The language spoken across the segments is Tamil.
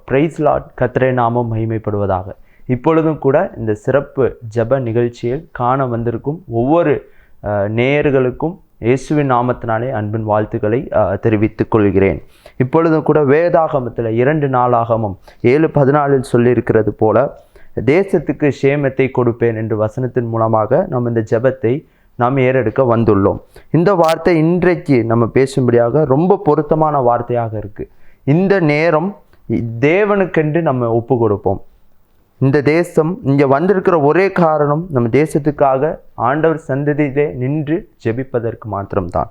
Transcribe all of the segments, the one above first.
Price Lord. கர்த்தருடைய நாமம் மகிமைப்படுவதாக. இப்பொழுதும் கூட இந்த சிறப்பு ஜெப நிகழ்ச்சியில் காண வந்திருக்கும் ஒவ்வொரு நேயர்களுக்கும் இயேசுவின் நாமத்தினாலே அன்பின் வாழ்த்துக்களை தெரிவித்துக் கொள்கிறேன். இப்பொழுதும் கூட வேதாகமத்தில் 2 நாளாகமம் 7:14 சொல்லியிருக்கிறது போல தேசத்துக்கு சேமத்தை கொடுப்பேன் என்று வசனத்தின் மூலமாக நம்ம இந்த ஜெபத்தை நாம் ஏறெடுக்க வந்துள்ளோம். இந்த வார்த்தை இன்றைக்கு நம்ம பேசும்படியாக ரொம்ப பொருத்தமான வார்த்தையாக இருக்குது. இந்த நேரம் தேவனுக்கென்று நம்ம ஒப்பு கொடுப்போம். இந்த தேசம் இங்கே வந்திருக்கிற ஒரே காரணம் நம்ம தேசத்துக்காக ஆண்டவர் சந்ததியிலே நின்று ஜெபிப்பதற்கு மாத்திரம்தான்.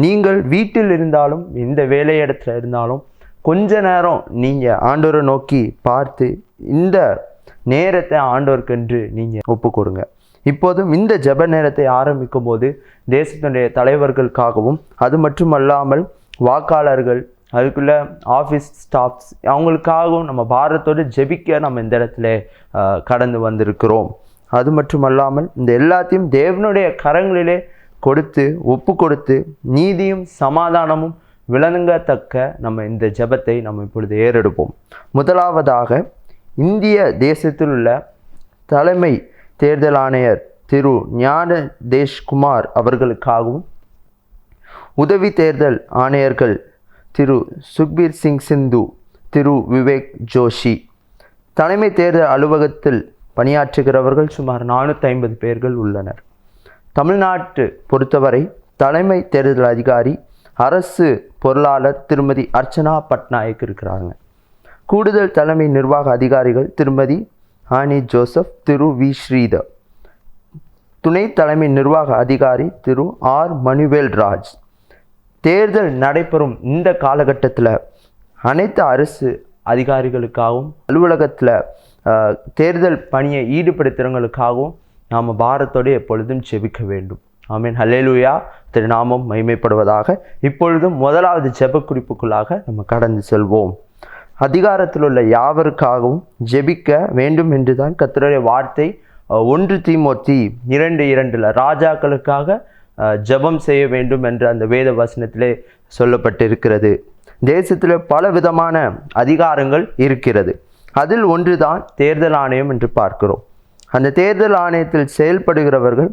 நீங்கள் வீட்டில் இருந்தாலும் இந்த வேலையிடத்தில் இருந்தாலும் கொஞ்ச நேரம் நீங்கள் ஆண்டவரை நோக்கி பார்த்து இந்த நேரத்தை ஆண்டவருக்கென்று நீங்கள் ஒப்பு கொடுங்க. இப்போதும் இந்த ஜெப நேரத்தை ஆரம்பிக்கும் போது தேசத்தினுடைய தலைவர்களுக்காகவும் அது மட்டுமல்லாமல் வாக்காளர்கள் அதுக்குள்ள ஆஃபீஸ் ஸ்டாஃப்ஸ் அவங்களுக்காகவும் நம்ம பாரத்தோடு ஜெபிக்க நம்ம இந்த இடத்துல கடந்து வந்திருக்கிறோம். அது மட்டுமல்லாமல் இந்த எல்லாத்தையும் தேவனுடைய கரங்களிலே கொடுத்து ஒப்பு கொடுத்து நீதியும் சமாதானமும் விளங்கத்தக்க நம்ம இந்த ஜெபத்தை நம்ம இப்பொழுது ஏறெடுப்போம். முதலாவதாக இந்திய தேசத்தில் உள்ள தலைமை தேர்தல் ஆணையர் திரு ஞானதேஷ்குமார் அவர்களுக்காகவும் உதவி தேர்தல் ஆணையர்கள் திரு சுக்பீர் சிங் சிந்து, திரு விவேக் ஜோஷி, தலைமை தேர்தல் அலுவலகத்தில் பணியாற்றுகிறவர்கள் சுமார் 450 பேர்கள் உள்ளனர். தமிழ்நாட்டு பொறுத்தவரை தலைமை தேர்தல் அதிகாரி அரசு பொருளாளர் திருமதி அர்ச்சனா பட்நாயக் இருக்கிறாங்க. கூடுதல் தலைமை நிர்வாக அதிகாரிகள் திருமதி ஆனி ஜோசப், திரு வி ஸ்ரீதர், துணை தலைமை நிர்வாக அதிகாரி திரு ஆர் மனுவேல் ராஜ். தேர்தல் நடைபெறும் இந்த காலகட்டத்தில் அனைத்து அரசு அதிகாரிகளுக்காகவும் அலுவலகத்தில் தேர்தல் பணியை ஈடுபடுத்துகிறவங்களுக்காகவும் நாம் பாரத்தோடு எப்பொழுதும் ஜெபிக்க வேண்டும். ஆமீன். ஹல்லேலூயா. திருநாமம் மகிமைப்படுவதாக. இப்பொழுதும் முதலாவது ஜெப குறிப்புக்குள்ளாக நம்ம கடந்து செல்வோம். அதிகாரத்தில் உள்ள யாவருக்காகவும் ஜெபிக்க வேண்டும் என்று தான் கர்த்தருடைய வார்த்தை 1 தீமோத்தி 2:2 ராஜாக்களுக்காக ஜெபம் செய்ய வேண்டும் என்ற அந்த வேத வசனத்திலே சொல்லப்பட்டிருக்கிறது. தேசத்தில் பல விதமான அதிகாரங்கள் இருக்கிறது. அதில் ஒன்றுதான் தேர்தல் ஆணையம் என்று பார்க்கிறோம். அந்த தேர்தல் ஆணையத்தில் செயல்படுகிறவர்கள்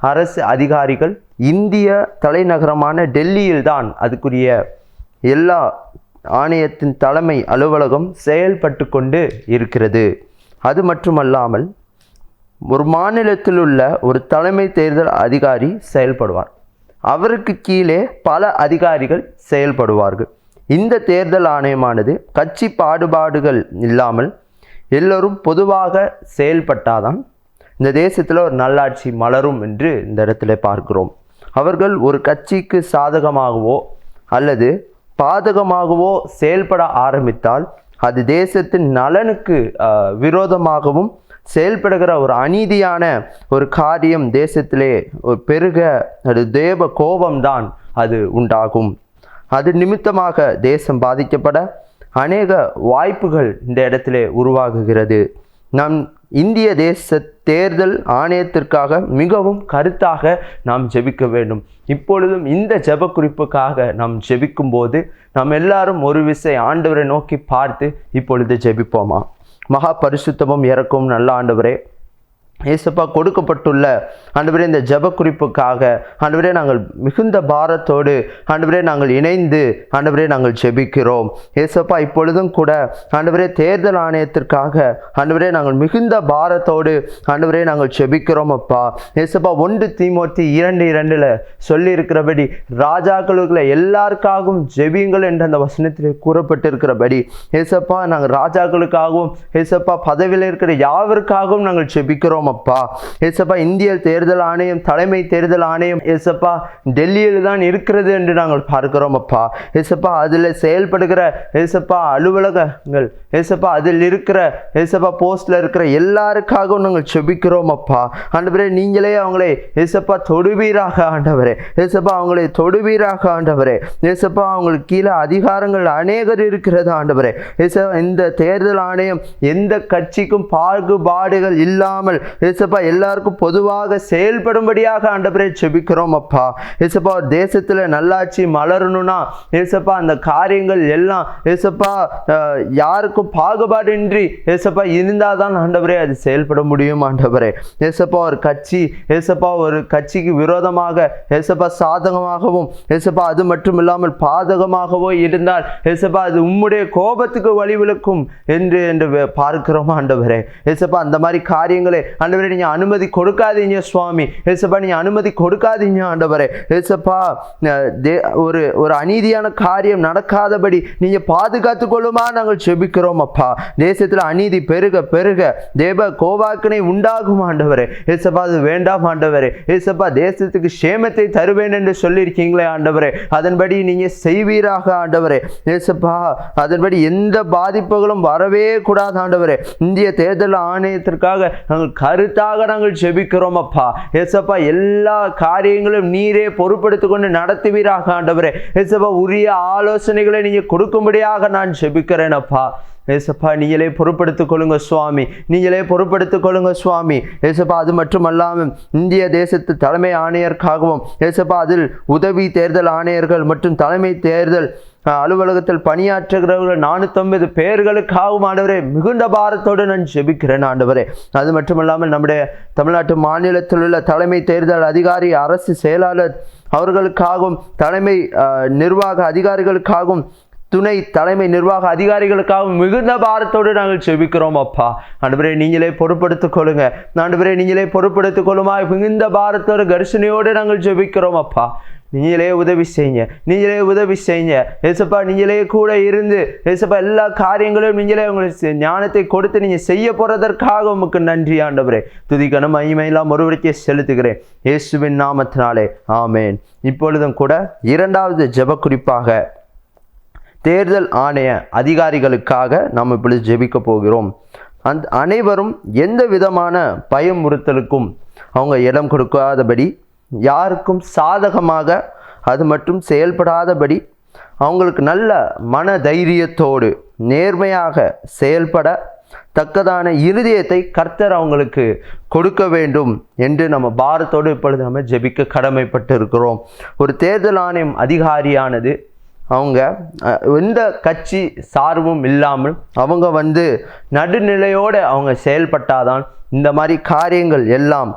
அரசு அதிகாரிகள். இந்திய தலைநகரமான டெல்லியில் தான் அதுக்குரிய எல்லா ஆணையத்தின் தலைமை அலுவலகம் செயல்பட்டு கொண்டு இருக்கிறது. அது மட்டுமல்லாமல் ஒரு மாநிலத்தில் உள்ள ஒரு தலைமை தேர்தல் அதிகாரி செயல்படுவார். அவருக்கு கீழே பல அதிகாரிகள் செயல்படுவார்கள். இந்த தேர்தல் ஆணையமானது கட்சி பாடுபாடுகள் இல்லாமல் எல்லோரும் பொதுவாக செயல்பட்டாதான் இந்த தேசத்தில் ஒரு நல்லாட்சி மலரும் என்று இந்த இடத்துல பார்க்கிறோம். அவர்கள் ஒரு கட்சிக்கு சாதகமாகவோ அல்லது பாதகமாகவோ செயல்பட ஆரம்பித்தால் அது தேசத்தின் நலனுக்கு விரோதமாகவும் செயல்படுகிற ஒரு அநீதியான ஒரு காரியம் தேசத்திலே ஒரு பெருக அது தேவ கோபம்தான் அது உண்டாகும். அது நிமித்தமாக தேசம் பாதிக்கப்பட அநேக வாய்ப்புகள் இந்த இடத்திலே உருவாகுகிறது. நம் இந்திய தேச தேர்தல் ஆணையத்திற்காக மிகவும் கருத்தாக நாம் ஜெபிக்க வேண்டும். இப்பொழுதும் இந்த ஜெப குறிப்புக்காக நாம் ஜெபிக்கும் போது நாம் எல்லாரும் ஒரு விசை ஆண்டவரை நோக்கி பார்த்து இப்பொழுது ஜெபிப்போமா. மகா பரிசுத்தமும் இறக்கும் நல்ல ஆண்டவரே, ஏசப்பா கொடுக்கப்பட்டுள்ள ஆண்டவரே இந்த ஜெப குறிப்புக்காக ஆண்டவரே நாங்கள் மிகுந்த பாரத்தோடு ஆண்டவரே நாங்கள் இணைந்து ஆண்டவரே நாங்கள் ஜெபிக்கிறோம். ஏசப்பா இப்பொழுதும் கூட ஆண்டவரே தேர்தல் ஆணையத்திற்காக ஆண்டவரே நாங்கள் மிகுந்த பாரத்தோடு ஆண்டவரே நாங்கள் ஜெபிக்கிறோம் அப்பா. ஏசப்பா 1 தீமோத்தி 2:2 சொல்லியிருக்கிறபடி ராஜாக்களுக்குள்ள எல்லாருக்காகவும் ஜெபியுங்கள் என்ற அந்த வசனத்தில் கூறப்பட்டிருக்கிறபடி ஏசப்பா நாங்கள் ராஜாக்களுக்காகவும் ஏசப்பா பதவியில் இருக்கிற யாவருக்காகவும் நாங்கள் ஜெபிக்கிறோம் அப்பா. ஏசப்பா இந்திய தேர்தல் ஆணையம் தலைமை தேர்தல் ஆணையம் ஏசப்பா டெல்லியில் தான் இருக்கிறது என்று நாங்கள் பார்க்கிறோம் அப்பா. ஏசப்பா அதில் செயல்படுகிற ஏசப்பா அலுவலகங்கள் ஏசப்பா அதில் இருக்கிற ஏசப்பா போஸ்ட்ல இருக்கிற எல்லாருக்காகவும் நாங்கள் ஜெபிக்கிறோம் அப்பா. ஆண்டவரே நீங்களே அவங்களை ஏசப்பா தொடுவீராக ஆண்டவரே. ஏசப்பா அவங்களை தொடுவீராக ஆண்டவரே. ஏசப்பா அவங்களுக்கு கீழே அதிகாரங்கள் அநேகர் இருக்கிறது ஆண்டவரே. ஏசப்பா இந்த தேர்தல் ஆணையம் எந்த கட்சிக்கும் பாகுபாடுகள் இல்லாமல் ஏசப்பா எல்லாருக்கும் பொதுவாக செயல்படும்படியாக ஆண்டவரே ஜெபிக்கிறோம் அப்பா. ஏசப்பா தேசத்தில் நல்லாட்சி மலரணும்னா ஏசப்பா அந்த காரியங்கள் எல்லாம் ஏசப்பா யாருக்கும் பாகுபாடின்றி ஏசப்பா இருந்தால்தான் ஆண்டவரே அது செயல்பட முடியும் ஆண்டவரே. ஏசப்பா ஒரு கட்சிக்கு விரோதமாக ஏசப்பா சாதகமாகவும் ஏசப்பா அது மட்டும் இல்லாமல் பாதகமாகவோ இருந்தால் ஏசப்பா அது உம்முடைய கோபத்துக்கு வழிவிலக்கும் என்று பார்க்கிறோம் ஆண்டவரே. ஏசப்பா அந்த மாதிரி காரியங்களே ஆண்டவரே நீங்க அனுமதி கொடுக்காதீங்க சுவாமி. ஏசப்பா நீங்க அனுமதி கொடுக்காதீங்க ஆண்டவரே. ஏசப்பா ஒரு அநீதியான காரியம் நடக்காதபடி நீங்க பாதுகாத்து கொள்ளுமா நாங்கள் ஜெபிக்கிறோம் அப்பா. தேசத்தில் அநீதி பெருக பெருக தேவ கோபாக்கினை உண்டாகும் ஆண்டவரே. ஏசப்பா அது வேண்டாம் ஆண்டவரே. ஏசப்பா தேசத்துக்கு சேமத்தை தருவேன் என்று சொல்லியிருக்கீங்களே ஆண்டவரே, அதன்படி நீங்க செய்வீராக ஆண்டவரே. ஏசப்பா அதன்படி எந்த பாதிப்புகளும் வரவே கூடாது ஆண்டவரே. இந்திய தேர்தல் ஆணையத்திற்காக நாங்கள் கருத்தாக நாங்கள் ஜெபிக்கிறோம் அப்பா. ஏசப்பா எல்லா காரியங்களும் நீரே பொறுப்படுத்திக் கொண்டு நடத்துவீராக ஆண்டவரே. ஏசப்பா உரிய ஆலோசனைகளை நீங்க கொடுக்கும்படியாக நான் ஜெபிக்கிறேன் அப்பா. ஏசப்பா நீங்களே பொறுப்படுத்திக் கொள்ளுங்க சுவாமி, நீங்களே பொறுப்படுத்திக் கொள்ளுங்க சுவாமி. ஏசப்பா அது மட்டுமல்லாமல் இந்திய தேசத்து தலைமை ஆணையருக்காகவும் ஏசப்பா அதில் உதவி தேர்தல் ஆணையர்கள் மற்றும் தலைமை தேர்தல் அலுவலகத்தில் பணியாற்றுகிறவர்கள் 450 பேர்களுக்காகவும் ஆண்டவரே மிகுந்த பாரத்தோடு நான் ஜெபிக்கிறேன் ஆண்டவரே. அது மட்டுமல்லாமல் நம்முடைய தமிழ்நாட்டு மாநிலத்தில் உள்ள தலைமை தேர்தல் அதிகாரி, அரசு செயலாளர் அவர்களுக்காகவும் தலைமை நிர்வாக அதிகாரிகளுக்காகவும் துணை தலைமை நிர்வாக அதிகாரிகளுக்காக மிகுந்த பாரத்தோடு நாங்கள் ஜெபிக்கிறோம் அப்பா. ஆண்டவரே நீங்களே பொறுப்படுத்திக் கொள்ளுங்க ஆண்டவரே, நீங்களே பொறுப்படுத்திக் கொள்ளுமா. மிகுந்த பாரத்தோடு கரிசனையோடு நாங்கள் ஜெபிக்கிறோம் அப்பா. நீங்களே உதவி செய்யுங்க, நீங்களே உதவி செய்யுங்க ஏசப்பா. நீங்களே கூட இருந்து ஏசப்பா எல்லா காரியங்களும் நீங்களே உங்களுக்கு ஞானத்தை கொடுத்து நீங்க செய்ய போறதற்காக உமக்கு நன்றி ஆண்டவரே. துதிக்கணும் மகிமையெல்லாம் ஒருவருக்கே செலுத்துகிறேன் இயேசுவின் நாமத்தினாலே ஆமேன். இப்பொழுதும் கூட இரண்டாவது ஜெப குறிப்பாக தேர்தல் ஆணைய அதிகாரிகளுக்காக நாம் இப்பொழுது ஜெபிக்க போகிறோம். அனைவரும் எந்த விதமான பயமுறுத்தலுக்கும் அவங்க இடம் கொடுக்காதபடி, யாருக்கும் சாதகமாக அது மட்டும் செயல்படாதபடி, அவங்களுக்கு நல்ல மன தைரியத்தோடு நேர்மையாக செயல்பட தக்கதான இருதயத்தை கர்த்தர் அவங்களுக்கு கொடுக்க வேண்டும் என்று நம்ம பாரத்தோடு இப்பொழுது நம்ம ஜெபிக்க கடமைப்பட்டு இருக்கிறோம். ஒரு தேர்தல் ஆணையம் அதிகாரியானது அவங்க எந்த கட்சி சார்பும் இல்லாமல் அவங்க நடுநிலையோடு அவங்க செயல்பட்டாதான் இந்த மாதிரி காரியங்கள் எல்லாம்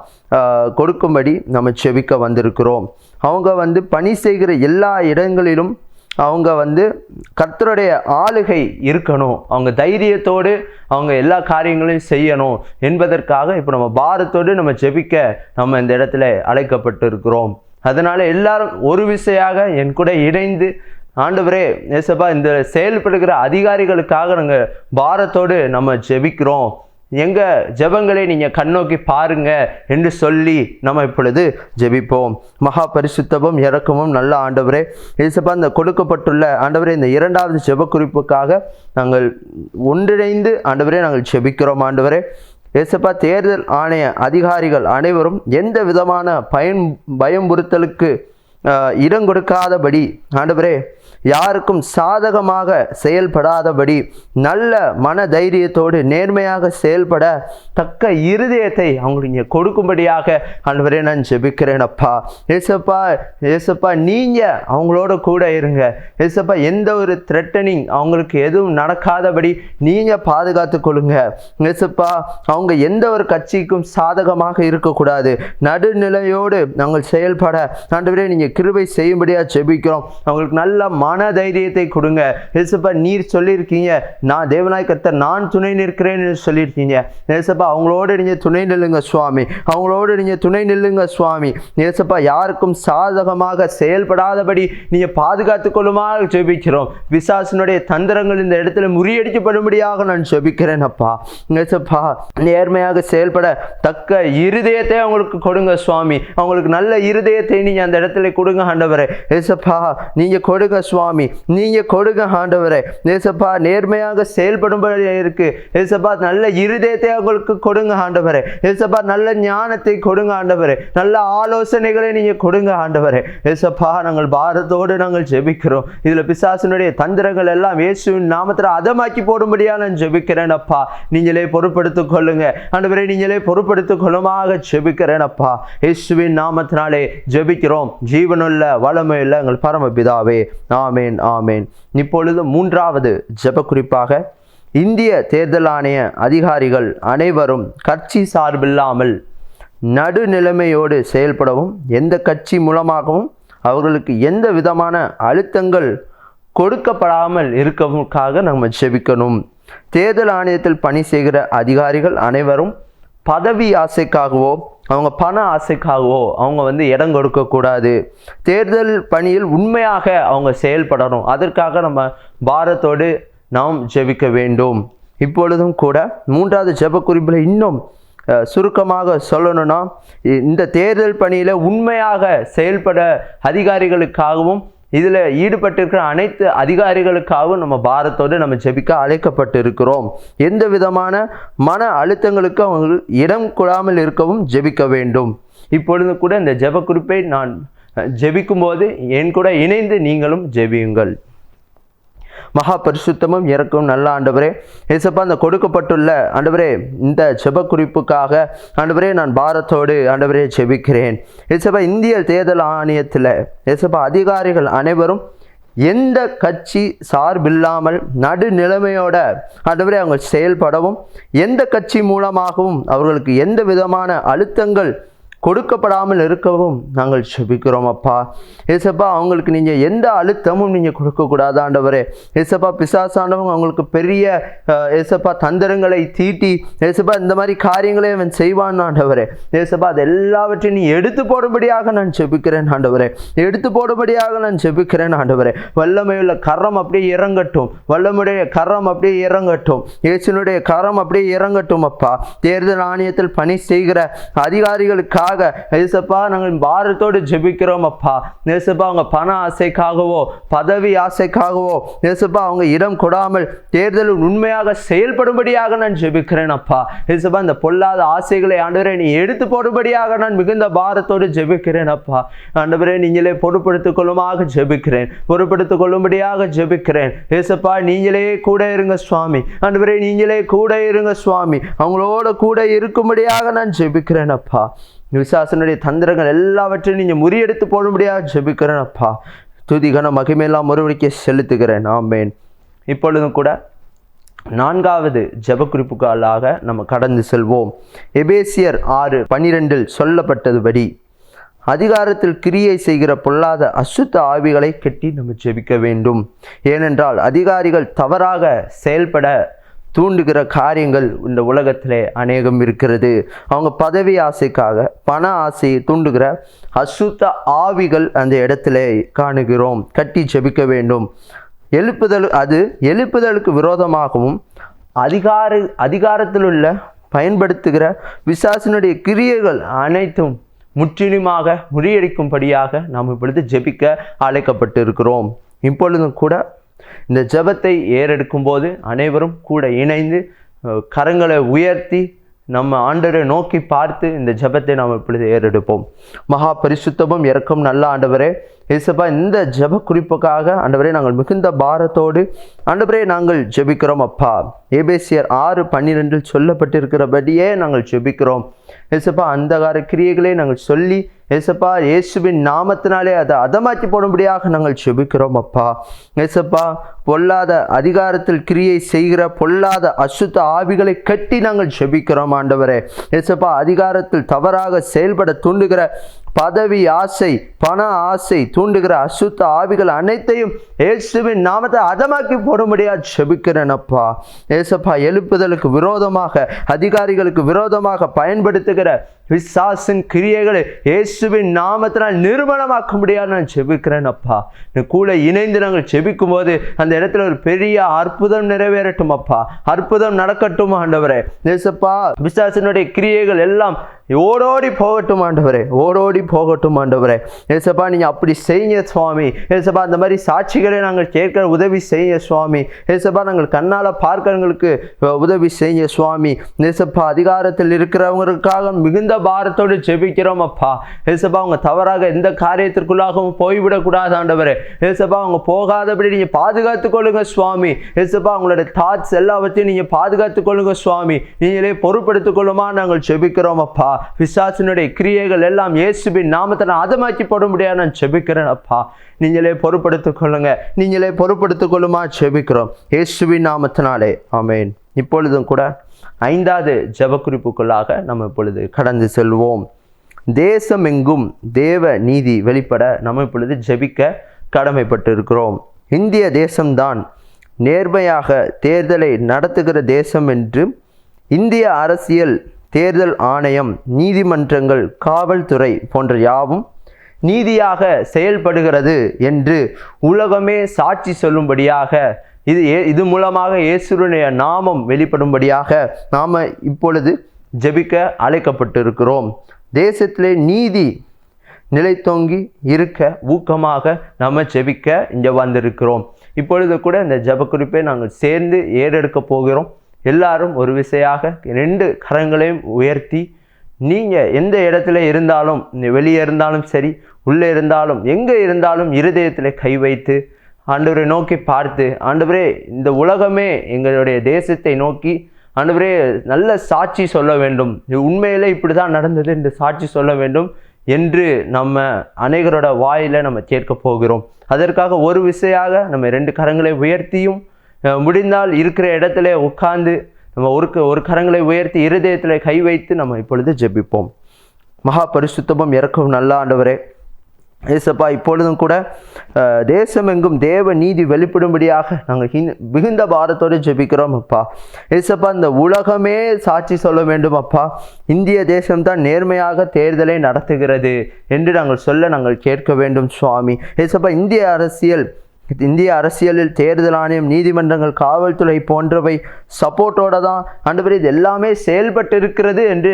கொடுக்கும்படி நம்ம செபிக்க வந்திருக்கிறோம். அவங்க பணி செய்கிற எல்லா இடங்களிலும் அவங்க கர்த்தருடைய ஆளுகை இருக்கணும், அவங்க தைரியத்தோடு அவங்க எல்லா காரியங்களையும் செய்யணும் என்பதற்காக இப்போ நம்ம பாரத்தோடு நம்ம ஜெபிக்க நம்ம இந்த இடத்துல அழைக்கப்பட்டு இருக்கிறோம். அதனால எல்லாரும் ஒரு விசையாக என் கூட இணைந்து ஆண்டவரே ஏசப்பா இந்த செயல்படுகிற அதிகாரிகளுக்காக நாங்கள் பாரத்தோடு நம்ம ஜெபிக்கிறோம், எங்க ஜெபங்களை நீங்க கண்ணோக்கி பாருங்க என்று சொல்லி நம்ம இப்பொழுது ஜெபிப்போம். மகா பரிசுத்தமும் இரக்கமும் நல்ல ஆண்டவரே ஏசப்பா, இந்த கொடுக்கப்பட்டுள்ள ஆண்டவரே இந்த இரண்டாவது ஜெப குறிப்புக்காக நாங்கள் ஒன்றிணைந்து ஆண்டவரே நாங்கள் ஜெபிக்கிறோம். ஆண்டவரே ஏசப்பா, தேர்தல் ஆணைய அதிகாரிகள் அனைவரும் எந்த விதமான பயமுறுத்தலுக்கு இடம் கொடுக்காதபடி ஆண்டவரே, யாருக்கும் சாதகமாக செயல்படாதபடி நல்ல மன தைரியத்தோடு நேர்மையாக செயல்பட தக்க இருதயத்தை அவங்களுக்கு இங்கே கொடுக்கும்படியாக ஆண்டவரே நான் ஜெபிக்கிறேன் அப்பா. ஏசப்பா ஏசப்பா நீங்க அவங்களோட கூட இருங்க ஏசப்பா. எந்த ஒரு த்ரெட்டனிங் அவங்களுக்கு எதுவும் நடக்காதபடி நீங்க பாதுகாத்து கொள்ளுங்க ஏசப்பா. அவங்க எந்த ஒரு கட்சிக்கும் சாதகமாக இருக்கக்கூடாது, நடுநிலையோடு நாங்கள் செயல்பட ஆண்டவரே நீங்க கிருபை செய்யும்படியா ஜெபிக்கிறோம். அவங்களுக்கு நல்ல மன தைரியத்தை கொடுங்க ஏசப்பா. நீர் சொல்லியிருக்கீங்க, நான் தேவனாய் கர்த்தர் நான் துணை நிற்கிறேன் என்று சொல்லியிருக்கீங்க ஏசப்பா. அவங்களோடு நீங்க துணை நில்லுங்க சுவாமி, அவங்களோடு நீங்க துணை நில்லுங்க சுவாமி ஏசப்பா. யாருக்கும் சாதகமாக செயல்படாதபடி நீங்க பாதுகாத்துக் கொள்ளுமா ஜெபிக்கிறோம். பிசாசினுடைய தந்திரங்கள் இந்த இடத்துல முறியடிக்கப்படும்படியாக நான் ஜெபிக்கிறேன் அப்பா. ஏசப்பா, நேர்மையாக செயல்பட தக்க இருதயத்தை அவங்களுக்கு கொடுங்க சுவாமி. அவங்களுக்கு நல்ல இருதயத்தை நீங்க அந்த இடத்துல கொடுங்க ஆண்டவரே ஏசப்பா. நீங்க கொடுங்க சுவாமி, நீங்க கொடுங்க ஆண்டவரே. ஏசப்பா நேர்மையாக செயல்படும்படி இருக்கு ஏசப்பா. நல்ல இருதயத்தை அவங்களுக்கு கொடுங்க ஆண்டவரே. ஏசப்பா நல்ல ஞானத்தை கொடுங்க ஆண்டவரே. நல்ல ஆலோசனைகளை நீங்க கொடுங்க ஆண்டவரே. ஏசப்பா நாங்கள் பாரத்தோடு நாங்கள் ஜெபிக்கிறோம். இதுல பிசாசினுடைய தந்திரங்கள் எல்லாம் இயேசுவின் நாமத்தில் அதமாக்கி போடும்படியா நான் ஜெபிக்கிறேன் அப்பா. நீங்களே பொறுப்படுத்திக் கொள்ளுங்க ஆண்டவரே. நீங்களே பொறுப்படுத்திக் கொள்ளுமாக ஜெபிக்கிறேன் அப்பா. இயேசுவின் நாமத்தினாலே ஜெபிக்கிறோம் ஜீவனுள்ள வல்லமையுள்ள எங்கள் பரமபிதாவே. ஆமேன் ஆமேன். இப்பொழுது மூன்றாவது ஜெப குறிப்பாக, இந்திய தேர்தல் ஆணைய அதிகாரிகள் அனைவரும் கட்சி சார்பில்லாமல் நடுநிலைமையோடு செயல்படவும், எந்த கட்சி மூலமாகவும் அவர்களுக்கு எந்த விதமான அழுத்தங்கள் கொடுக்கப்படாமல் இருக்கவுக்காக நம்ம ஜெபிக்கணும். தேர்தல் ஆணையத்தில் பணி செய்கிற அதிகாரிகள் அனைவரும் பதவி ஆசைக்காகவோ அவங்க பண ஆசைக்காகவோ அவங்க இடம் கொடுக்கக்கூடாது. தேர்தல் பணியில் உண்மையாக அவங்க செயல்படணும். அதற்காக நம்ம பாரத்தோடு நாம் ஜெபிக்க வேண்டும். இப்பொழுதும் கூட மூன்றாவது ஜெப குறிப்பில் இன்னும் சுருக்கமாக சொல்லணும்னா, இந்த தேர்தல் பணியில் உண்மையாக செயல்பட அதிகாரிகளுக்காகவும் இதில் ஈடுபட்டிருக்கிற அனைத்து அதிகாரிகளுக்காகவும் நம்ம பாரத்தோடு நம்ம ஜெபிக்க அழைக்கப்பட்டு இருக்கிறோம். எந்த விதமான மன அழுத்தங்களுக்கு அவங்க இடம் கொடாமல் இருக்கவும் ஜெபிக்க வேண்டும். இப்பொழுது கூட இந்த ஜெப குறிப்பை நான் ஜெபிக்கும் போது என் கூட இணைந்து நீங்களும் ஜெபியுங்கள். மகா பரிசுத்தமும் இறக்கும் நல்ல ஆண்டவரே, ஏசப்பா இந்த கொடுக்கப்பட்டுள்ள ஆண்டவரே இந்த ஜெப குறிப்புக்காக ஆண்டவரே நான் பாரத்தோடு ஆண்டவரே ஜெபிக்கிறேன். ஏசப்பா இந்திய தேர்தல் ஆணையத்தில் ஏசப்பா அதிகாரிகள் அனைவரும் எந்த கட்சி சார்பில்லாமல் நடுநிலைமையோட ஆண்டவரே அவங்க செயல்படவும், எந்த கட்சி மூலமாகவும் அவர்களுக்கு எந்த விதமான அழுத்தங்கள் கொடுக்கப்படாமல் இருக்கவும் நாங்கள் ஜெபிக்கிறோம் அப்பா. ஏசப்பா அவங்களுக்கு நீங்கள் எந்த அழுத்தமும் நீங்கள் கொடுக்கக்கூடாது ஆண்டவரே. ஏசப்பா பிசாசானவங்க அவங்களுக்கு பெரிய ஏசப்பா தந்திரங்களை தீட்டி ஏசப்பா இந்த மாதிரி காரியங்களை அவன் செய்வான் ஆண்டவரே. ஏசப்பா அது எல்லாவற்றையும் நீ எடுத்து போடும்படியாக நான் ஜெபிக்கிறேன் ஆண்டவரே. எடுத்து போடும்படியாக நான் ஜெபிக்கிறேன் ஆண்டவரே. வல்லமையுள்ள கரம் அப்படியே இறங்கட்டும். வல்லமுடைய கரம் அப்படியே இறங்கட்டும். இயேசுனுடைய கரம் அப்படியே இறங்கட்டும் அப்பா. தேர்தல் ஆணையத்தில் பணி செய்கிற அதிகாரிகளுக்காக ஏசப்பா நாங்கள் பாரத்தோடு ஜெபிக்கிறோம் அப்பா. ஏசப்பா அவங்க பண ஆசைக்காகவோ பதவி ஆசைக்காகவோ ஏசப்பா அவங்க இடம் கொடாமல் தேர்தலில் உண்மையாக செயல்படும்படியாக நான் ஜெபிக்கிறேன் அப்பா. ஏசப்பா இந்த பொல்லாத ஆசைகளை ஆண்டவரே நீ எடுத்து போடும்படியாக நான் மிகுந்த பாரத்தோடு ஜெபிக்கிறேன் அப்பா. ஆண்டவரே நீங்களே பொறுப்படுத்திக் கொள்ளுமாக ஜெபிக்கிறேன். பொறுப்படுத்திக் கொள்ளும்படியாக ஜெபிக்கிறேன். ஏசப்பா நீங்களே கூட இருங்க சுவாமி. ஆண்டவரே நீங்களே கூட இருங்க சுவாமி. அவங்களோட கூட இருக்கும்படியாக நான் ஜெபிக்கிறேன் அப்பா. விசுவாசனுடைய தந்திரங்கள் எல்லாவற்றையும் நீங்கள் முறியெடுத்து போடும்படியாக ஜெபிக்கிறேன் அப்பா. துதிகன மகிமையெல்லாம் ஒருவருக்கே செலுத்துகிறேன். ஆமேன். இப்பொழுதும் கூட நான்காவது ஜெப குறிப்புகளாக நம்ம கடந்து செல்வோம். எபேசியர் 6:12 சொல்லப்பட்டதுபடி அதிகாரத்தில் கிரியை செய்கிற பொல்லாத அசுத்த ஆவிகளை கட்டி நம்ம ஜெபிக்க வேண்டும். ஏனென்றால் அதிகாரிகள் தவறாக செயல்பட தூண்டுகிற காரியங்கள் இந்த உலகத்திலே அநேகம் இருக்கிறது. அவங்க பதவி ஆசைக்காக பண ஆசையை தூண்டுகிற அசுத்த ஆவிகள் அந்த இடத்துல காணுகிறோம். கட்டி ஜெபிக்க வேண்டும். எழுப்புதலுக்கு விரோதமாகவும் அதிகாரத்தில் உள்ள பயன்படுத்துகிற பிசாசினுடைய கிரியைகள் அனைத்தும் முற்றிலுமாக முறியடிக்கும்படியாக நாம் இப்பொழுது ஜெபிக்க அழைக்கப்பட்டு இருக்கிறோம். இப்பொழுதும் கூட இந்த ஜெபத்தை ஏறெடுக்கும் போது அனைவரும் கூட இணைந்து கரங்களை உயர்த்தி நம்ம ஆண்டவரை நோக்கி பார்த்து இந்த ஜெபத்தை நாம் இப்பொழுது ஏறெடுப்போம். மகா பரிசுத்தமும் இரக்கம் நல்ல ஆண்டவரே, ஏசப்பா இந்த ஜெப குறிப்புக்காக ஆண்டவரே நாங்கள் மிகுந்த பாரத்தோடு ஆண்டவரே நாங்கள் ஜெபிக்கிறோம் அப்பா. எபேசியர் 6:12 சொல்லப்பட்டிருக்கிறபடியே நாங்கள் ஜெபிக்கிறோம். ஏசப்பா அந்தகார கிரியைகளை நாங்கள் சொல்லி ஏசப்பா இயேசுவின் நாமத்தினாலே அதை அதமாக்கி போடும்படியாக நாங்கள் ஜெபிக்கிறோம் அப்பா. ஏசப்பா பொல்லாத அதிகாரத்தில் கிரியை செய்கிற பொல்லாத அசுத்த ஆவிகளை கட்டி நாங்கள் ஜெபிக்கிறோம் ஆண்டவரே. ஏசப்பா அதிகாரத்தில் தவறாக செயல்பட தூண்டுகிற பதவி ஆசை பண ஆசை தூண்டுகிற அசுத்த ஆவிகள் அனைத்தையும் இயேசுவின் நாமத்தை அதமாக்கி போடும்படியாக ஜெபிக்கிறேன் அப்பா. ஏசப்பா எழுப்புதலுக்கு விரோதமாக அதிகாரிகளுக்கு விரோதமாக பயன்படுத்துகிற பிசாசின் கிரியைகளை இயேசுவின் நாமத்தினால் நிர்மலமாக்க முடியாது நான் ஜெபிக்கிறேன் அப்பா. கூட இணைந்து நாங்கள் ஜெபிக்கும் போது அந்த இடத்துல ஒரு பெரிய அற்புதம் நிறைவேறட்டும் அப்பா. அற்புதம் நடக்கட்டும் ஆண்டவரே. ஏசப்பா, பிசாசினுடைய கிரியைகள் எல்லாம் ஓடோடி போகட்டும் ஆண்டவரே, ஓடோடி போகட்டும் ஆண்டவரே. ஏசப்பா, நீங்கள் அப்படி செய்யுங்க சுவாமி. ஏசப்பா, அந்த மாதிரி சாட்சிகளை நாங்கள் கேட்க உதவி செய்யுங்க சுவாமி. ஏசப்பா, நாங்கள் கண்ணால் பார்க்கிறவங்களுக்கு உதவி செய்யுங்க சுவாமி. ஏசப்பா, அதிகாரத்தில் இருக்கிறவங்களுக்காக மிகுந்த பாரத்தோடு ஜெபிக்கிறோம் அப்பா. ஏசப்பா, அவங்க தவறாக எந்த காரியத்திற்குள்ளாகவும் போய்விடக்கூடாது ஆண்டவரே. ஏசப்பா, அவங்க போகாதபடி நீங்கள் பாதுகாத்துக் கொள்ளுங்க சுவாமி. ஏசப்பா, உங்களுடைய தாட்ஸ் எல்லாவற்றையும் நீங்கள் பாதுகாத்துக் கொள்ளுங்க சுவாமி. நீங்களே பொறுப்படுத்திக் கொள்ளுமா நாங்கள் ஜெபிக்கிறோம் அப்பா. பிசாசினுடைய கிரியைகள் எல்லாம் இயேசுவின் நாமத்தை அதமாக்கி போட முடியாது நான் ஜெபிக்கிறேன் அப்பா. நீங்களே பொறுப்படுத்திக் கொள்ளுங்க, நீங்களே பொறுப்படுத்திக் கொள்ளுமா ஜெபிக்கிறோம் இயேசுவின் நாமத்தினாலே, ஆமென். இப்பொழுதும் கூட 5வது ஜெப குறிப்புக்குள்ளாக நம்ம இப்பொழுது கடந்து செல்வோம். தேசமெங்கும் தேவ நீதி வெளிப்பட நம்ம இப்பொழுது ஜெபிக்க கடமைப்பட்டு இருக்கிறோம். இந்திய தேசம்தான் நேர்மையாக தேர்தலை நடத்துகிற தேசம் என்றும் இந்திய அரசியல், தேர்தல் ஆணையம், நீதிமன்றங்கள், காவல்துறை போன்ற யாவும் நீதியாக செயல்படுகிறது என்று உலகமே சாட்சி சொல்லும்படியாக இது மூலமாக இயேசுவினுடைய நாமம் வெளிப்படும்படியாக நாம் இப்பொழுது ஜெபிக்க அழைக்கப்பட்டிருக்கிறோம். தேசத்திலே நீதி நிலைத்தோங்கி இருக்க ஊக்கமாக நம்ம ஜெபிக்க இங்கே வந்திருக்கிறோம். இப்பொழுது கூட இந்த ஜெப குறிப்பை நாங்கள் சேர்ந்து ஏறெடுக்க போகிறோம். எல்லாரும் ஒரு விசையாக 2 கரங்களையும் உயர்த்தி, நீங்கள் எந்த இடத்துல இருந்தாலும், வெளியே இருந்தாலும் சரி, உள்ளே இருந்தாலும், எங்கே இருந்தாலும் இருதயத்தில் கை வைத்து ஆண்டவரை நோக்கி பார்த்து, ஆண்டவரே இந்த உலகமே எங்களுடைய தேசத்தை நோக்கி ஆண்டவரே நல்ல சாட்சி சொல்ல வேண்டும், உண்மையிலே இப்படி தான் நடந்தது என்று சாட்சி சொல்ல வேண்டும் என்று நம்ம அநேகரோட வாயில நம்ம கேட்க போகிறோம். அதற்காக ஒரு விசையாக நம்ம 2 கரங்களை உயர்த்தியும், முடிந்தால் இருக்கிற இடத்துல உட்கார்ந்து நம்ம ஒரு கரங்களை உயர்த்தி இருதயத்தில் கை வைத்து நம்ம இப்பொழுது ஜெபிப்போம். மகா பரிசுத்தமும் இரக்கம் நல்ல ஆண்டவரே, ஏசப்பா, இப்பொழுதும் கூட தேசமெங்கும் தேவ நீதி வெளிப்படும்படியாக நாங்கள் மிகுந்த பாரத்தோடு ஜெபிக்கிறோம் அப்பா. ஏசப்பா, இந்த உலகமே சாட்சி சொல்ல வேண்டும் அப்பா. இந்திய தேசம்தான் நேர்மையாக தேர்தலை நடத்துகிறது என்று நாங்கள் கேட்க வேண்டும் சுவாமி. ஏசப்பா, இந்திய அரசியலில் தேர்தல் ஆணையம், நீதிமன்றங்கள், காவல்துறை போன்றவை சப்போர்ட்டோட தான் ஆண்டவரே இது எல்லாமே செயல்பட்டு இருக்கிறது என்று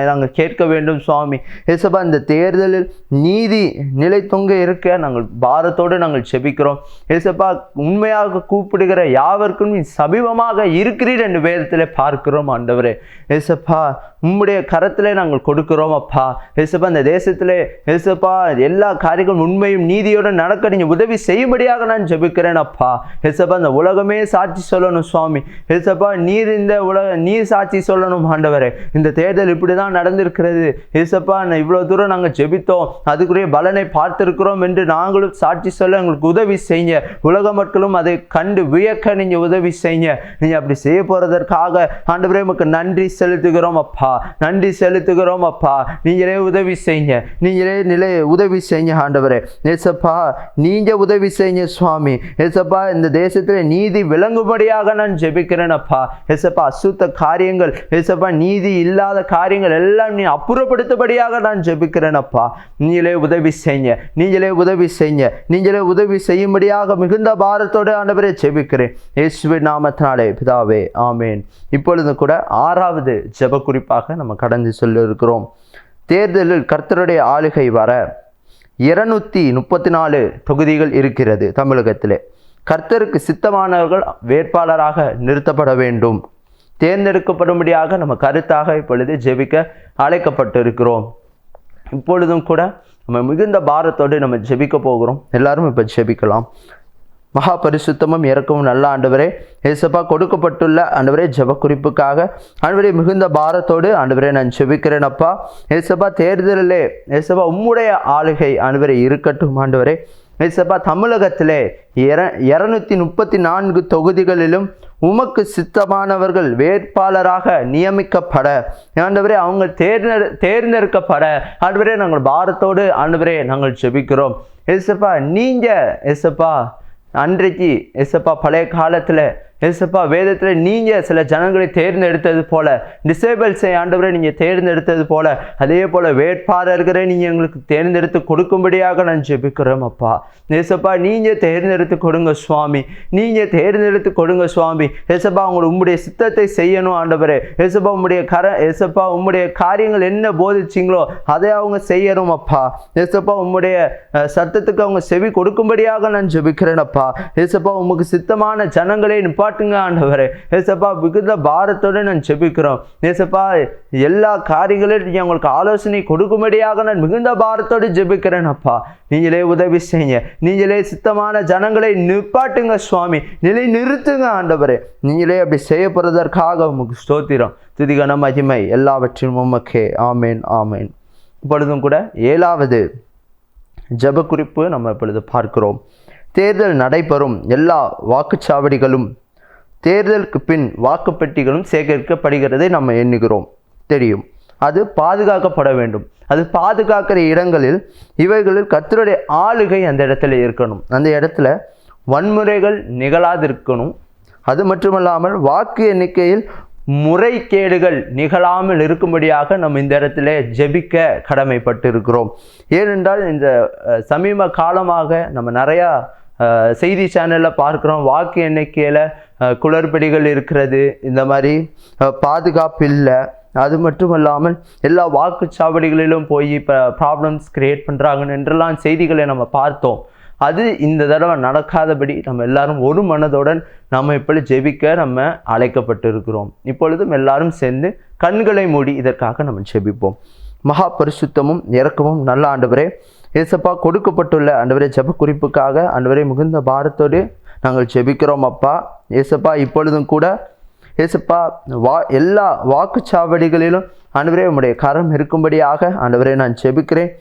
நாங்கள் கேட்க வேண்டும் சுவாமி. ஏசப்பா, இந்த தேர்தலில் நீதி நிலை தொங்க இருக்க நாங்கள் பாரத்தோடு நாங்கள் ஜெபிக்கிறோம். ஏசப்பா, உண்மையாக கூப்பிடுகிற யாவருக்கும் நீ சமீபமாக இருக்கிறீர் என்று வேதத்தில் பார்க்கிறோம் ஆண்டவரே. ஏசப்பா, உம்முடைய கரத்திலே நாங்கள் கொடுக்கிறோம் அப்பா. ஏசப்பா, இந்த தேசத்திலே ஏசப்பா எல்லா காரியங்களும் உண்மையும் நீதியோடு நடக்க நீங்கள் உதவி செய்யும்படியாக நான் ஜெபிக்கிறேன் அப்பா. ஏசப்பா, இந்த உலகமே சாட்சி சொல்லணும் சுவாமி. ஏசப்பா, நீர் சாட்சி சொல்லணும் ஆண்டவரே. இந்த தேர்தல் இப்படி தான் நடந்திருக்கிறது ஏசப்பா, இவ்வளோ தூரம் நாங்கள் ஜெபித்தோம், அதுக்குரிய பலனை பார்த்திருக்கிறோம் என்று நாங்களும் சாட்சி சொல்ல எங்களுக்கு உதவி செய்யுங்க. உலக மக்களும் அதை கண்டு வியக்க நீங்கள் உதவி செய்யுங்க. நீங்கள் அப்படி செய்ய போறதற்காக ஆண்டவரே உமக்கு நன்றி செலுத்துகிறோம் அப்பா, நன்றி செலுத்துகிறோம் அப்பா. நீங்களே உதவி செய்யுங்க, நீங்களே உதவி செய்யுங்க ஆண்டவரே. ஏசப்பா, நீங்க உதவி செய்யுங்க சுவாமி. ஏசப்பா, இந்த தேசத்தில் நீதி விளங்கும்படியாக நான் ஜெபிக்கிறேன் அப்பா. ஏசப்பா, அசுத்த காரியங்கள், ஏசப்பா நீதி இல்லாத காரியங்கள் எல்லாம் நீ அப்புறப்படுத்தபடியாக நான் ஜெபிக்கிறேன் அப்பா. நீங்களே உதவி செய்யுங்க, நீங்களே உதவி செய்யுங்க, நீங்களே உதவி செய்யும்படியாக மிகுந்த பாரத்தோடு ஆண்டவரே ஜெபிக்கிறேன் இயேசுவின் நாமத்தினாலே பிதாவே, ஆமேன். இப்பொழுது கூட 6வது ஜெப குறிப்பாக நம்ம கடந்து சொல்ல இருக்கிறோம். தேர்தலில் கர்த்தருடைய ஆளுகை வர 234 தொகுதிகள் இருக்கிறது தமிழகத்திலே. கர்த்தருக்கு சித்தமானவர்கள் வேட்பாளராக நிறுத்தப்பட வேண்டும். தேர்ந்தெடுக்கப்படும்படியாக நம்ம கருத்தாக இப்பொழுது ஜெபிக்க அழைக்கப்பட்டு இருக்கிறோம். இப்பொழுதும் கூட நம்ம மிகுந்த பாரத்தோடு நம்ம ஜெபிக்க போகிறோம். எல்லாரும் இப்போ ஜெபிக்கலாம். மகா பரிசுத்தமும் இரக்கமும் நல்ல ஆண்டவரே, ஏசப்பா, கொடுக்கப்பட்டுள்ள ஆண்டவரே ஜெப குறிப்புக்காக ஆண்டவரே மிகுந்த பாரத்தோடு ஆண்டவரே நான் ஜெபிக்கிறேன் அப்பா. ஏசப்பா, தேர்தலிலே ஏசப்பா உம்முடைய ஆளுகை ஆண்டவரே இருக்கட்டும் ஆண்டவரே. ஏசப்பா, தமிழகத்திலே 234 தொகுதிகளிலும் உமக்கு சித்தமானவர்கள் வேட்பாளராக நியமிக்கப்பட ஆண்டவரே, அவங்க தேர்ந்தெடுக்கப்பட ஆண்டவரே நாங்கள் பாரத்தோடு ஆண்டவரே நாங்கள் ஜெபிக்கிறோம். ஏசப்பா, நீங்க ஏசப்பா அன்றைக்கு ஏசப்பா பழைய காலத்தில் ஏசப்பா வேதத்தில் நீங்கள் சில ஜனங்களை தேர்ந்தெடுத்தது போல, டிசேபிள்ஸை ஆண்டவரை நீங்கள் தேர்ந்தெடுத்தது போல, அதே போல் வேட்பாளர்களை நீங்கள் எங்களுக்கு தேர்ந்தெடுத்து கொடுக்கும்படியாக நான் ஜெபிக்கிறோம் அப்பா. ஏசப்பா நீங்கள் தேர்ந்தெடுத்து கொடுங்க சுவாமி, நீங்கள் தேர்ந்தெடுத்து கொடுங்க சுவாமி. ஏசப்பா உங்களுடைய சித்தத்தை செய்யணும் ஆண்டவரே. ஏசப்பா ஏசப்பா உம்முடைய காரியங்கள் என்ன போதிச்சிங்களோ அதை அவங்க செய்யணும் அப்பா. ஏசப்பா உம்முடைய சத்தத்துக்கு அவங்க செவி கொடுக்கும்படியாக நான் ஜெபிக்கிறேன் அப்பா. ஏசப்பா உமக்கு சித்தமான ஜனங்களை நிப்பாட்டுங்க ஆண்டவரே. ஏசப்பா மிகுந்த பாரத்தோடு நான் ஜெபிக்கிறோம். ஏசப்பா எல்லா காரியங்களையும் நீங்க உங்களுக்கு ஆலோசனை கொடுக்கும்படியாக நான் மிகுந்த பாரத்தோடு ஜெபிக்கிறேன் அப்பா. நீங்களே உதவி செய்யுங்க, நீங்களே சித்தமான ஜனங்களை நிப்பாட்டுங்க சுவாமி, நிலை நிறுத்துங்க ஆண்டவரே. நீங்களே அப்படி செய்ய போறதற்காக உமக்கு ஸ்தோத்திரம், துதிகன மகிமை எல்லாவற்றிலும் உமக்கே. ஆமேன் ஆமேன். இப்பொழுதும் கூட 7வது ஜெப குறிப்பு நம்ம இப்பொழுது பார்க்கிறோம். தேர்தல் நடைபெறும் எல்லா வாக்குச்சாவடிகளும் தேர்தலுக்கு பின் வாக்குப்பெட்டிகளும் சேகரிக்கப்படுகிறதை நம்ம எண்ணுகிறோம், தெரியும். அது பாதுகாக்கப்பட வேண்டும். அது பாதுகாக்கிற இடங்களில் இவைகளில் கர்த்தருடைய ஆளுகை அந்த இடத்துல இருக்கணும். அந்த இடத்துல வன்முறைகள் நிகழாதிருக்கணும். அது மட்டுமல்லாமல் வாக்கு எண்ணிக்கையில் முறைகேடுகள் நிகழாமல் இருக்கும்படியாக நம்ம இந்த இடத்துல ஜெபிக்க கடமைப்பட்டு இருக்கிறோம். ஏனென்றால் இந்த சமீப காலமாக நம்ம நிறையா செய்தி சேனலில் பார்க்குறோம், வாக்கு எண்ணிக்கையில் குளறுபடிகள் இருக்கிறது, இந்த மாதிரி பாதுகாப்பு இல்லை. அது மட்டும் இல்லாமல் எல்லா வாக்குச்சாவடிகளிலும் போய் இப்போ ப்ராப்ளம்ஸ் கிரியேட் பண்ணுறாங்கன்னு என்றெல்லாம் செய்திகளை நம்ம பார்த்தோம். அது இந்த தடவை நடக்காதபடி நம்ம எல்லாரும் ஒரு மனதுடன் நம்ம இப்படி ஜெபிக்க நம்ம அழைக்கப்பட்டு இருக்கிறோம். இப்பொழுதும் எல்லாரும் சேர்ந்து கண்களை மூடி இதற்காக நம்ம ஜெபிப்போம். மகா பரிசுத்தமும் இரக்கமும் நல்ல ஆண்டவரே, ஏசப்பா கொடுக்கப்பட்டுள்ள ஆண்டவரே ஜெப குறிப்புக்காக ஆண்டவரே மிகுந்த பாரத்தோடு நாங்கள் ஜெபிக்கிறோம் அப்பா. ஏசப்பா இப்பொழுதும் கூட ஏசப்பா எல்லா வாக்குச்சாவடிகளிலும் ஆண்டவரே உம்முடைய கரம் இருக்கும்படியாக ஆண்டவரே நான் ஜெபிக்கிறேன்.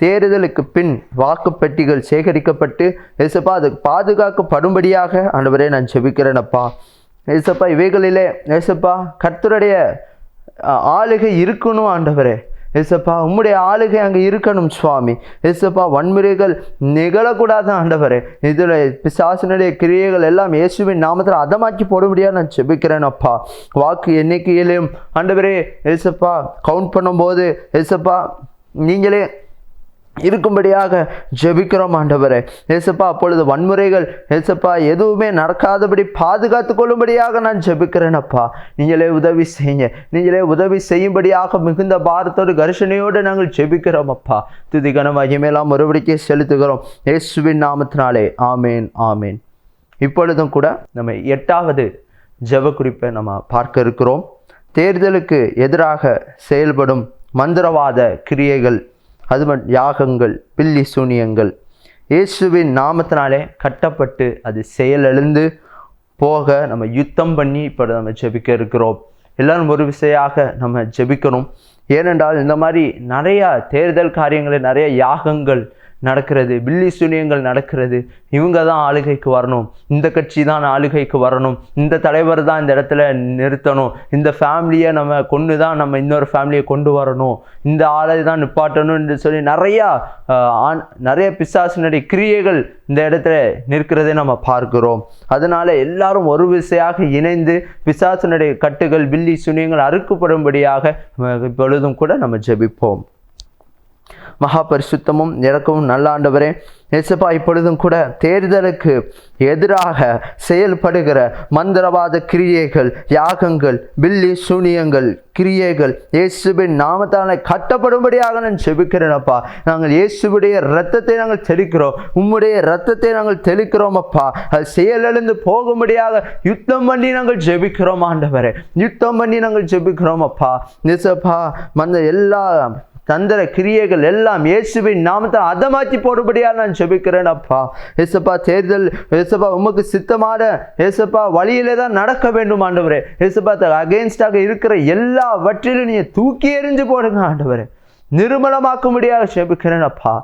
தேர்தலுக்கு பின் வாக்குப்பெட்டிகள் சேகரிக்கப்பட்டு ஏசப்பா அது பாதுகாக்கப்படும்படியாக ஆண்டவரே நான் ஜெபிக்கிறேன் அப்பா. ஏசப்பா இவைகளிலே ஏசப்பா கர்த்தருடைய ஆளுகை இருக்கணும் ஆண்டவரே. ஏசப்பா உம்முடைய ஆளுகை அங்கே இருக்கணும் சுவாமி. ஏசப்பா வன்முறைகள் நிகழக்கூடாது ஆண்டவரே. இதில் பிசாசினுடைய கிரியைகள் எல்லாம் இயேசுவின் நாமத்தில் அதமாக்கி போடும்படியாக நான் ஜெபிக்கிறேன் அப்பா. வாக்கு எண்ணிக்கையிலையும் ஆண்டவரே ஏசப்பா கவுண்ட் பண்ணும்போது ஏசப்பா நீங்களே இருக்கும்படியாக ஜெபிக்கிறோம் ஆண்டவரே. ஏசப்பா அப்பொழுது வன்முறைகள் ஏசப்பா எதுவுமே நடக்காதபடி பாதுகாத்து கொள்ளும்படியாக நான் ஜெபிக்கிறேன் அப்பா. நீங்களே உதவி செய்யுங்க, நீங்களே உதவி செய்யும்படியாக மிகுந்த பாரத்தோடு கரிசனையோடு நாங்கள் ஜெபிக்கிறோம் அப்பா. துதிகன மகிமையெல்லாம் மறுபடிக்கே செலுத்துகிறோம் இயேசுவின் நாமத்தினாலே. ஆமேன் ஆமேன். இப்பொழுதும் கூட நம்ம 8வது ஜெப குறிப்பை நம்ம பார்க்க இருக்கிறோம். தேர்தலுக்கு எதிராக செயல்படும் மந்திரவாத கிரியைகள், அது யாகங்கள், பில்லி சூனியங்கள் இயேசுவின் நாமத்தினாலே கட்டப்பட்டு அது செயலெழுந்து போக நம்ம யுத்தம் பண்ணி இப்போ நம்ம ஜெபிக்க இருக்கிறோம். எல்லாரும் ஒரு விசையாக நம்ம ஜெபிக்கணும். ஏனென்றால் இந்த மாதிரி நிறையா தேர்தல் காரியங்களில் நிறைய யாகங்கள் நடக்கிறது, பில்லி சூனியங்கள் நடக்கிறது. இவங்க தான் ஆளுகைக்கு வரணும், இந்த கட்சி தான் ஆளுகைக்கு வரணும், இந்த தலைவர் தான் இந்த இடத்துல நிறுத்தணும், இந்த ஃபேமிலியை நம்ம கொண்டு தான் நம்ம இன்னொரு ஃபேமிலியை கொண்டு வரணும், இந்த ஆளை தான் நிப்பாட்டணும் என்று சொல்லி நிறைய பிசாசினுடைய கிரியைகள் இந்த இடத்துல நிற்கிறதை நம்ம பார்க்கிறோம். அதனால எல்லாரும் ஒரு விசையாக இணைந்து பிசாசினுடைய கட்டுகள், பில்லி சூனியங்கள் அறுக்கப்படும்படியாக இப்பொழுதும் கூட நம்ம ஜெபிப்போம். மகா பரிசுத்தமும் இரக்கமும் நல்ல ஆண்டவரே, ஏசப்பா இப்பொழுதும் கூட தேர்தலுக்கு எதிராக செயல்படுகிற மந்திரவாத கிரியைகள், யாகங்கள், பில்லி சூனியங்கள் கிரியைகள் இயேசுவின் நாமத்தால் கட்டப்படும்படியாக நான் ஜெபிக்கிறேன் அப்பா. நாங்கள் இயேசுவுடைய இரத்தத்தை நாங்கள் தெளிக்கிறோம், உம்முடைய இரத்தத்தை நாங்கள் தெளிக்கிறோம் அப்பா. அது செயலெழுந்து போகும்படியாக யுத்தம் பண்ணி நாங்கள் ஜெபிக்கிறோம் ஆண்டவரே, யுத்தம் பண்ணி நாங்கள் ஜெபிக்கிறோம் அப்பா. ஏசப்பா எல்லா தந்திர கிரியைகள் எல்லாம் இயேசுவின் நாமத்தை அதமாக்கி போடும்படியா நான் ஜெபிக்கிறேன் அப்பா. ஏசப்பா தேர்தல் ஏசப்பா உமக்கு சித்தமான ஏசப்பா வழியிலே தான் நடக்க வேண்டும் ஆண்டவரே. ஏசப்பா அகெயின்ஸ்டாக இருக்கிற எல்லாவற்றிலும் நீங்க தூக்கி எறிஞ்சு போடுங்க ஆண்டவரே, நிர்மலமாக்கும்படியாக ஜெபிக்கிறேன் அப்பா.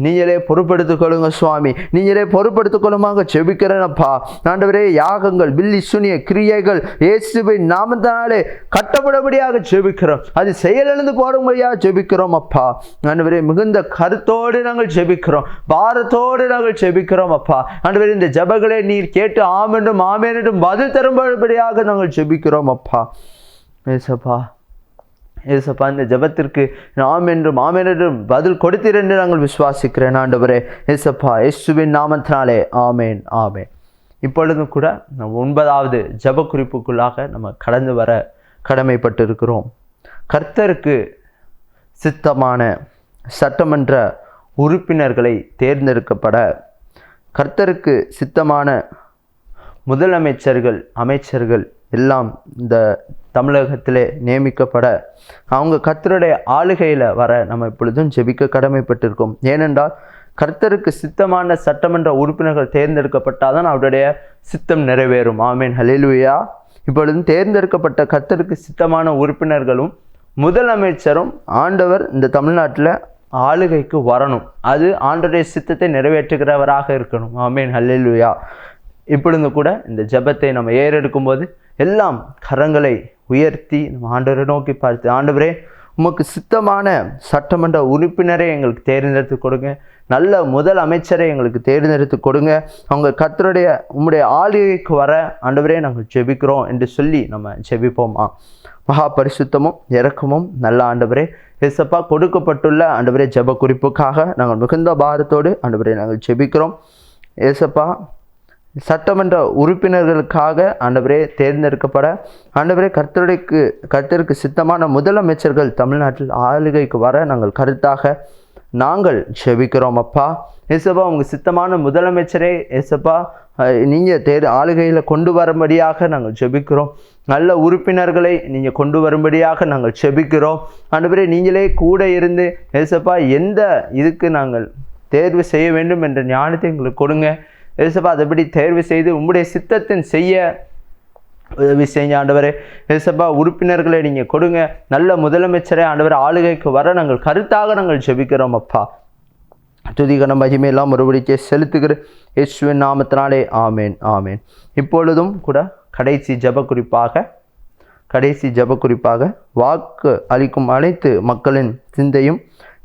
நீங்களே பொறுப்படுத்திக் கொள்ளுங்க சுவாமி, நீங்களே பொறுப்படுத்திக் கொள்ளுமாக ஜெபிக்கிறேனப்பா. ஆண்டவரே, யாகங்கள், பில்லி சுனிய கிரியைகள் இயேசுவின் நாமத்தினாலே கட்டப்படபடியாக ஜெபிக்கிறோம். அது செயலிழந்து போடும்படியாக ஜெபிக்கிறோம் அப்பா. ஆண்டவரே, மிகுந்த கருத்தோடு நாங்கள் ஜெபிக்கிறோம், பாரத்தோடு நாங்கள் ஜெபிக்கிறோம் அப்பா. ஆண்டவரே, இந்த ஜெபங்களை நீர் கேட்டு ஆமென்றும் ஆமென்றும் பதில் தரும்படியாக நாங்கள் ஜெபிக்கிறோம் அப்பா. ஏசப்பா, ஏசப்பா, இந்த ஜெபத்திற்கு ஆமென்றும் ஆமென்றும் பதில் கொடுத்தீர் என்று நாங்கள் விசுவாசிக்கிறேன் ஆண்டவரே. ஏசப்பா, இயேசுவின் நாமத்தினாலே ஆமென் ஆமென். இப்பொழுதும் கூட நம்ம 9வது ஜெப குறிப்புக்குள்ளாக நம்ம கடந்து வர கடமைப்பட்டு இருக்கிறோம். கர்த்தருக்கு சித்தமான சட்டமன்ற உறுப்பினர்களை தேர்ந்தெடுக்கப்பட, கர்த்தருக்கு சித்தமான முதலமைச்சர்கள், அமைச்சர்கள் எல்லாம் இந்த தமிழகத்திலே நியமிக்கப்பட, அவங்க கர்த்தருடைய ஆளுகையில் வர நம்ம இப்பொழுதும் ஜெபிக்க கடமைப்பட்டிருக்கோம். ஏனென்றால் கர்த்தருக்கு சித்தமான சட்டமன்ற உறுப்பினர்கள் தேர்ந்தெடுக்கப்பட்டால் தான் அவருடைய சித்தம் நிறைவேறும். ஆமேன், ஹல்லேலூயா. இப்பொழுதும் தேர்ந்தெடுக்கப்பட்ட கர்த்தருக்கு சித்தமான உறுப்பினர்களும் முதலமைச்சரும் ஆண்டவர் இந்த தமிழ்நாட்டில் ஆளுகைக்கு வரணும். அது ஆண்டவருடைய சித்தத்தை நிறைவேற்றுகிறவராக இருக்கணும். ஆமேன், ஹல்லேலூயா. இப்பொழுது கூட இந்த ஜெபத்தை நம்ம ஏறெடுக்கும் போது எல்லாம் கரங்களை உயர்த்தி நம்ம ஆண்டவரை நோக்கி பார்த்து, ஆண்டவரே, உமக்கு சித்தமான சட்டமன்ற உறுப்பினரை எங்களுக்கு தேர்ந்தெடுத்து கொடுங்க, நல்ல முதல் அமைச்சரை எங்களுக்கு தேர்ந்தெடுத்து கொடுங்க, அவங்க கர்த்தருடைய உம்முடைய ஆளுகைக்கு வர ஆண்டவரே நாங்கள் ஜெபிக்கிறோம் என்று சொல்லி நம்ம ஜெபிப்போமா. மகா பரிசுத்தமும் இரக்கமும் நல்ல ஆண்டவரே, ஏசப்பா, கொடுக்கப்பட்டுள்ள ஆண்டவரே ஜெப குறிப்புக்காக நாங்கள் மிகுந்த பாரத்தோடு ஆண்டவரே நாங்கள் ஜெபிக்கிறோம். ஏசப்பா, சட்டமன்ற உறுப்பினர்களுக்காக ஆண்டவரே தேர்ந்தெடுக்கப்பட, ஆண்டவரே கர்த்தருக்கு சித்தமான முதலமைச்சர்கள் தமிழ்நாட்டில் ஆளுகைக்கு வர நாங்கள் ஜெபிக்கிறோம் அப்பா. ஏசப்பா, உங்கள் சித்தமான முதலமைச்சரே ஏசப்பா நீங்கள் ஆளுகையில் கொண்டு வரும்படியாக நாங்கள் ஜெபிக்கிறோம். நல்ல உறுப்பினர்களை நீங்கள் கொண்டு வரும்படியாக நாங்கள் ஜெபிக்கிறோம். ஆண்டவரே, நீங்களே கூட இருந்து ஏசப்பா எந்த இதுக்கு நாங்கள் தேர்வு செய்ய வேண்டும் என்ற ஞானத்தை எங்களுக்கு கொடுங்க. ஏசப்பா, அதைப்படி தேர்வு செய்து உம்முடைய சித்தத்தின் செய்ய உதவி செய்ய ஆண்டவரே. ஏசப்பா, உறுப்பினர்களை நீங்கள் கொடுங்க, நல்ல முதலமைச்சரை ஆண்டவரை ஆளுகைக்கு வர நாங்கள் ஜெபிக்கிறோம் அப்பா. துதிகன மகிமையெல்லாம் மறுபடிக்கே செலுத்துகிற இயேசுவின் நாமத்தினாலே ஆமேன் ஆமேன். இப்பொழுதும் கூட கடைசி ஜெப குறிப்பாக வாக்கு அளிக்கும் அனைத்து மக்களின் சிந்தையும்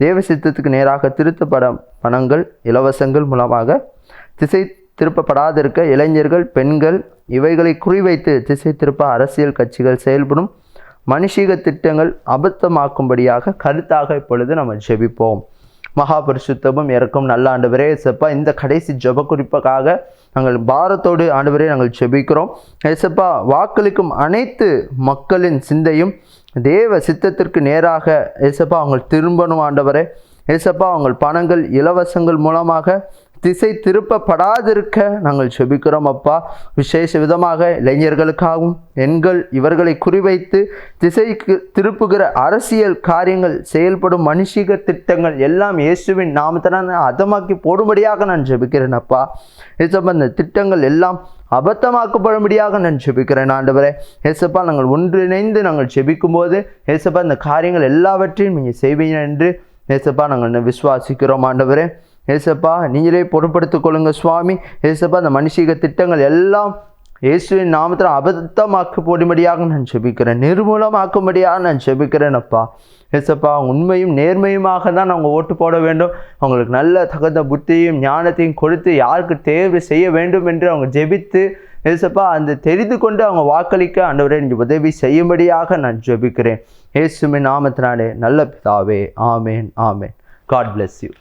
தேவ சித்தத்துக்கு நேராக திருத்தப்பட பணங்கள், இலவசங்கள் மூலமாக திசை திருப்பப்படாதிருக்க இளைஞர்கள், பெண்கள் இவைகளை குறிவைத்து திசை திருப்ப அரசியல் கட்சிகள் செயல்படும் மனுஷீக திட்டங்கள் அபத்தமாக்கும்படியாக கருத்தாக இப்பொழுது நம்ம ஜெபிப்போம். மகா பரிசுத்தமும் இரக்கம் நல்ல ஆண்டவரே, ஏசப்பா, இந்த கடைசி ஜெப குறிப்புக்காக நாங்கள் பாரத்தோடு ஆண்டவரே நாங்கள் ஜெபிக்கிறோம். ஏசப்பா, வாக்களிக்கும் அனைத்து மக்களின் சிந்தையும் தேவ சித்தத்திற்கு நேராக ஏசப்பா அவங்க திரும்பணும் ஆண்டவரே. ஏசப்பா, அவங்க பணங்கள், இலவசங்கள் மூலமாக திசை திருப்பப்படாதிருக்க நாங்கள் ஜெபிக்கிறோம் அப்பா. விசேஷ விதமாக இளைஞர்களுக்காகவும் பெண்கள் இவர்களை குறிவைத்து திசைக்கு திருப்புகிற அரசியல் காரியங்கள் செயல்படும் மனுஷீக திட்டங்கள் எல்லாம் இயேசுவின் நாமத்தினால் அதமாக்கி போடும்படியாக நான் ஜெபிக்கிறேன் அப்பா. ஏசப்பா, இந்த திட்டங்கள் எல்லாம் அபத்தமாக்கப்படும்படியாக நான் ஜெபிக்கிறேன் ஆண்டவரே. ஏசப்பா, நாங்கள் ஒன்றிணைந்து நாங்கள் ஜெபிக்கும் போது ஏசப்பா இந்த காரியங்கள் எல்லாவற்றையும் நீங்கள் செய்வீங்க என்று ஏசப்பா நாங்கள் விசுவாசிக்கிறோம் ஆண்டவரே. ஏசப்பா, நீங்களே பொறுப்படுத்திக் கொள்ளுங்க சுவாமி. ஏசப்பா, அந்த மனுஷீக திட்டங்கள் எல்லாம் இயேசுவின் நாமத்தில் அபத்தமாக்க போடும்படியாக நான் ஜெபிக்கிறேன், நிர்மூலமாக்கும்படியாக நான் ஜெபிக்கிறேன் அப்பா. ஏசப்பா, உண்மையும் நேர்மையுமாக தான் அவங்க ஓட்டு போட வேண்டும். அவங்களுக்கு நல்ல தகுந்த புத்தியும் ஞானத்தையும் கொடுத்து யாருக்கு தேர்வு செய்ய வேண்டும் என்று அவங்க ஜெபித்து ஏசப்பா அந்த தெரிந்து கொண்டு அவங்க வாக்களிக்க ஆண்டவரே நீங்கள் உதவி செய்யும்படியாக நான் ஜெபிக்கிறேன். இயேசுவின் நாமத்தினாலே நல்ல பிதாவே, ஆமேன் ஆமேன். God bless you.